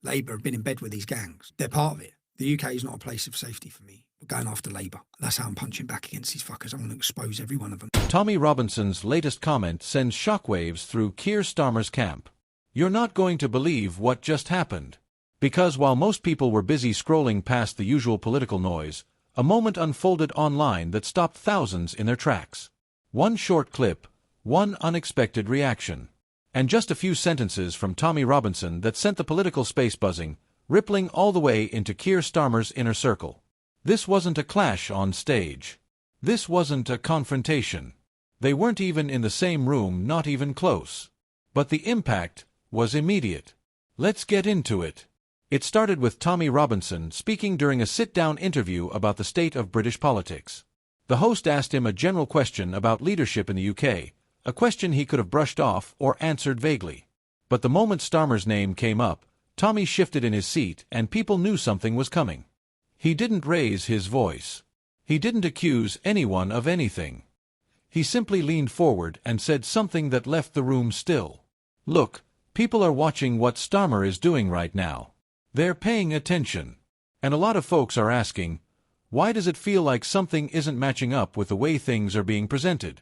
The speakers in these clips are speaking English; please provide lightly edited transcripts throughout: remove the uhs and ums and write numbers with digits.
Labour have been in bed with these gangs. They're part of it. The UK is not a place of safety for me. We're going after Labour. That's how I'm punching back against these fuckers. I want to expose every one of them. Tommy Robinson's latest comment sends shockwaves through Keir Starmer's camp. You're not going to believe what just happened. Because while most people were busy scrolling past the usual political noise, a moment unfolded online that stopped thousands in their tracks. One short clip, one unexpected reaction, and just a few sentences from Tommy Robinson that sent the political space buzzing, rippling all the way into Keir Starmer's inner circle. This wasn't a clash on stage. This wasn't a confrontation. They weren't even in the same room, not even close. But the impact was immediate. Let's get into it. It started with Tommy Robinson speaking during a sit-down interview about the state of British politics. The host asked him a general question about leadership in the UK, a question he could have brushed off or answered vaguely. But the moment Starmer's name came up, Tommy shifted in his seat and people knew something was coming. He didn't raise his voice. He didn't accuse anyone of anything. He simply leaned forward and said something that left the room still. Look, people are watching what Starmer is doing right now. They're paying attention. And a lot of folks are asking, why does it feel like something isn't matching up with the way things are being presented?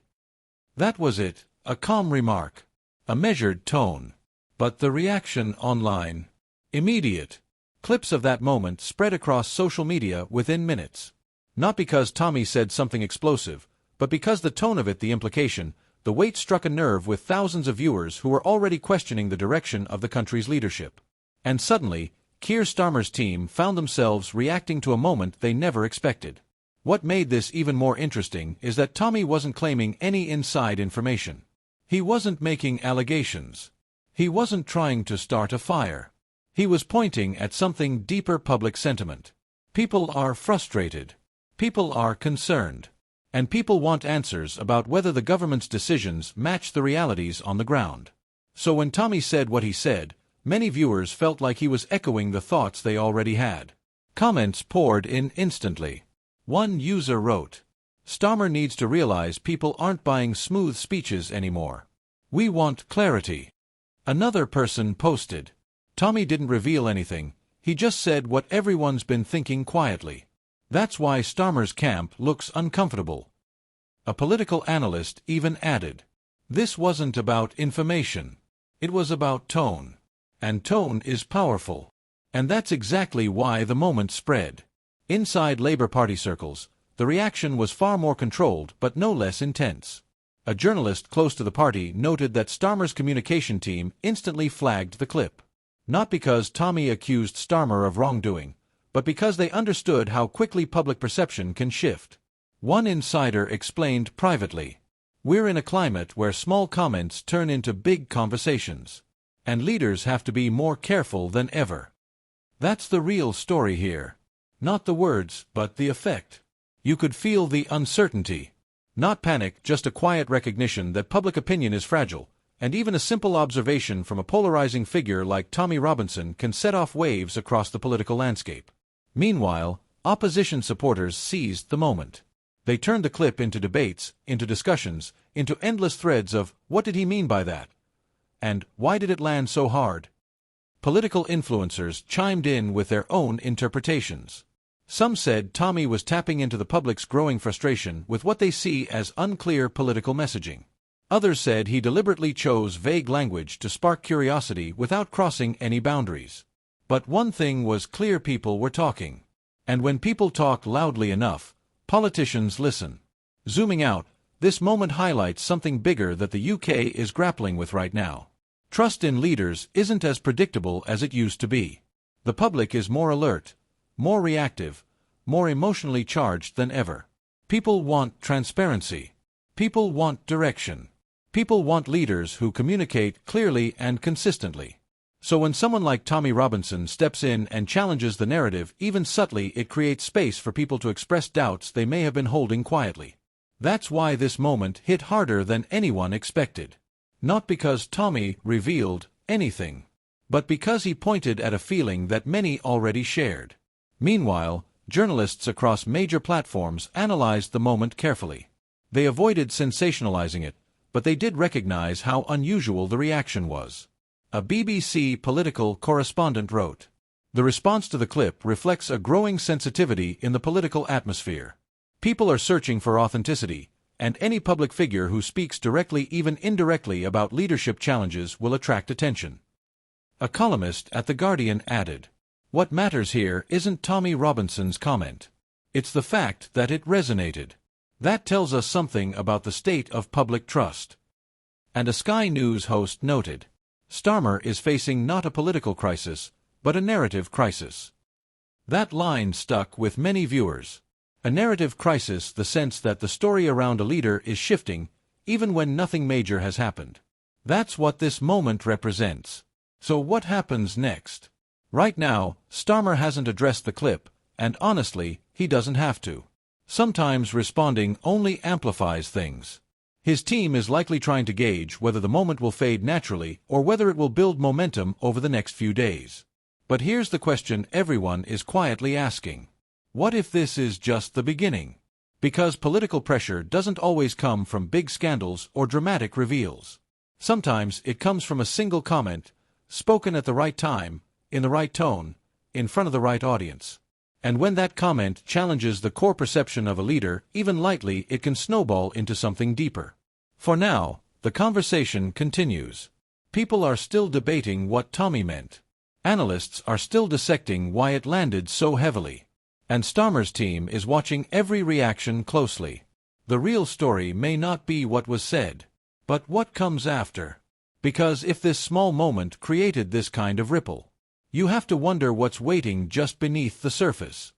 That was it, a calm remark, a measured tone. But the reaction online? Immediate. Clips of that moment spread across social media within minutes. Not because Tommy said something explosive, but because the tone of it, the implication, the weight struck a nerve with thousands of viewers who were already questioning the direction of the country's leadership. And suddenly, Keir Starmer's team found themselves reacting to a moment they never expected. What made this even more interesting is that Tommy wasn't claiming any inside information. He wasn't making allegations. He wasn't trying to start a fire. He was pointing at something deeper: public sentiment. People are frustrated. People are concerned. And people want answers about whether the government's decisions match the realities on the ground. So when Tommy said what he said, many viewers felt like he was echoing the thoughts they already had. Comments poured in instantly. One user wrote, "Starmer needs to realize people aren't buying smooth speeches anymore. We want clarity." Another person posted, "Tommy didn't reveal anything, he just said what everyone's been thinking quietly. That's why Starmer's camp looks uncomfortable." A political analyst even added, "This wasn't about information. It was about tone. And tone is powerful." And that's exactly why the moment spread. Inside Labour Party circles, the reaction was far more controlled but no less intense. A journalist close to the party noted that Starmer's communication team instantly flagged the clip. Not because Tommy accused Starmer of wrongdoing, but because they understood how quickly public perception can shift. One insider explained privately, "We're in a climate where small comments turn into big conversations. And leaders have to be more careful than ever." That's the real story here. Not the words, but the effect. You could feel the uncertainty. Not panic, just a quiet recognition that public opinion is fragile, and even a simple observation from a polarizing figure like Tommy Robinson can set off waves across the political landscape. Meanwhile, opposition supporters seized the moment. They turned the clip into debates, into discussions, into endless threads of, "What did he mean by that?" And "Why did it land so hard?" Political influencers chimed in with their own interpretations. Some said Tommy was tapping into the public's growing frustration with what they see as unclear political messaging. Others said he deliberately chose vague language to spark curiosity without crossing any boundaries. But one thing was clear: people were talking. And when people talk loudly enough, politicians listen. Zooming out, this moment highlights something bigger that the UK is grappling with right now. Trust in leaders isn't as predictable as it used to be. The public is more alert, more reactive, more emotionally charged than ever. People want transparency. People want direction. People want leaders who communicate clearly and consistently. So when someone like Tommy Robinson steps in and challenges the narrative, even subtly, it creates space for people to express doubts they may have been holding quietly. That's why this moment hit harder than anyone expected. Not because Tommy revealed anything, but because he pointed at a feeling that many already shared. Meanwhile, journalists across major platforms analyzed the moment carefully. They avoided sensationalizing it, but they did recognize how unusual the reaction was. a BBC political correspondent wrote. The response to the clip reflects a growing sensitivity in the political atmosphere. People are searching for authenticity, and any public figure who speaks directly, even indirectly, about leadership challenges will attract attention. A columnist at The Guardian added, "What matters here isn't Tommy Robinson's comment. It's the fact that it resonated. That tells us something about the state of public trust." And a Sky News host noted, "Starmer is facing not a political crisis, but a narrative crisis." That line stuck with many viewers. A narrative crisis, the sense that the story around a leader is shifting, even when nothing major has happened. That's what this moment represents. So what happens next? Right now, Starmer hasn't addressed the clip, and honestly, he doesn't have to. Sometimes responding only amplifies things. His team is likely trying to gauge whether the moment will fade naturally or whether it will build momentum over the next few days. But here's the question everyone is quietly asking. What if this is just the beginning? Because political pressure doesn't always come from big scandals or dramatic reveals. Sometimes it comes from a single comment, spoken at the right time, in the right tone, in front of the right audience. And when that comment challenges the core perception of a leader, even lightly, it can snowball into something deeper. For now, the conversation continues. People are still debating what Tommy meant. Analysts are still dissecting why it landed so heavily. And Starmer's team is watching every reaction closely. The real story may not be what was said, but what comes after. Because if this small moment created this kind of ripple, you have to wonder what's waiting just beneath the surface.